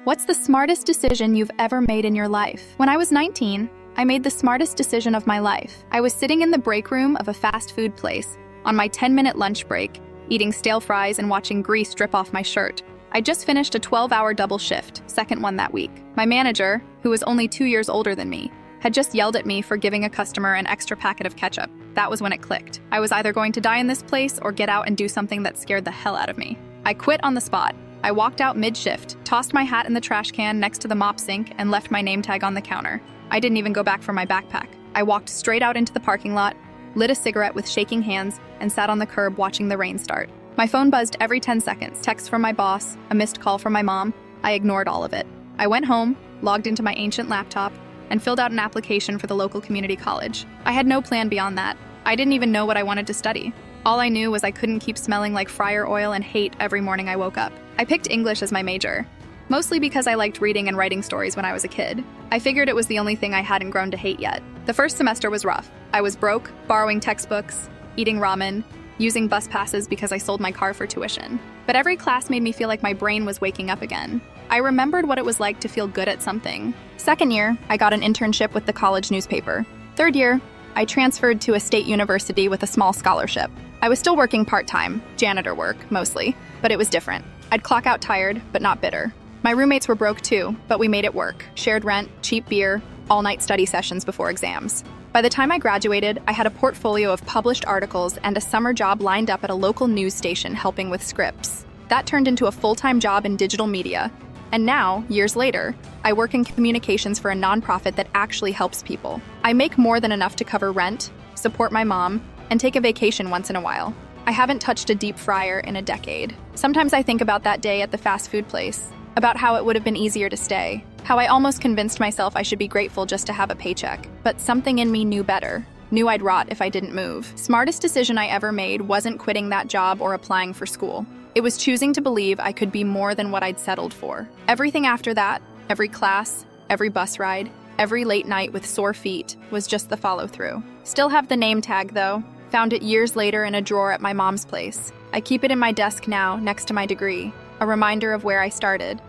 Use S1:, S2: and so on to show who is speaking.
S1: What's the smartest decision you've ever made in your life? When I was 19, I made the smartest decision of my life. I was sitting in the break room of a fast food place on my 10-minute lunch break, eating stale fries and watching grease drip off my shirt. I just finished a 12-hour double shift, second one that week. My manager, who was only 2 years older than me, had just yelled at me for giving a customer an extra packet of ketchup. That was when it clicked. I was either going to die in this place or get out and do something that scared the hell out of me. I quit on the spot. I walked out mid-shift, tossed my hat in the trash can next to the mop sink, and left my name tag on the counter. I didn't even go back for my backpack. I walked straight out into the parking lot, lit a cigarette with shaking hands, and sat on the curb watching the rain start. My phone buzzed every 10 seconds, text from my boss, a missed call from my mom. I ignored all of it. I went home, logged into my ancient laptop, and filled out an application for the local community college. I had no plan beyond that. I didn't even know what I wanted to study. All I knew was I couldn't keep smelling like fryer oil and hate every morning I woke up. I picked English as my major, mostly because I liked reading and writing stories when I was a kid. I figured it was the only thing I hadn't grown to hate yet. The first semester was rough. I was broke, borrowing textbooks, eating ramen, using bus passes because I sold my car for tuition. But every class made me feel like my brain was waking up again. I remembered what it was like to feel good at something. Second year, I got an internship with the college newspaper. Third year, I transferred to a state university with a small scholarship. I was still working part-time, janitor work, mostly, but it was different. I'd clock out tired, but not bitter. My roommates were broke too, but we made it work. Shared rent, cheap beer, all-night study sessions before exams. By the time I graduated, I had a portfolio of published articles and a summer job lined up at a local news station helping with scripts. That turned into a full-time job in digital media. And now, years later, I work in communications for a nonprofit that actually helps people. I make more than enough to cover rent, support my mom, and take a vacation once in a while. I haven't touched a deep fryer in a decade. Sometimes I think about that day at the fast food place, about how it would have been easier to stay, how I almost convinced myself I should be grateful just to have a paycheck. But something in me knew better, knew I'd rot if I didn't move. Smartest decision I ever made wasn't quitting that job or applying for school. It was choosing to believe I could be more than what I'd settled for. Everything after that, every class, every bus ride, every late night with sore feet, was just the follow-through. Still have the name tag, though. Found it years later in a drawer at my mom's place. I keep it in my desk now, next to my degree, a reminder of where I started,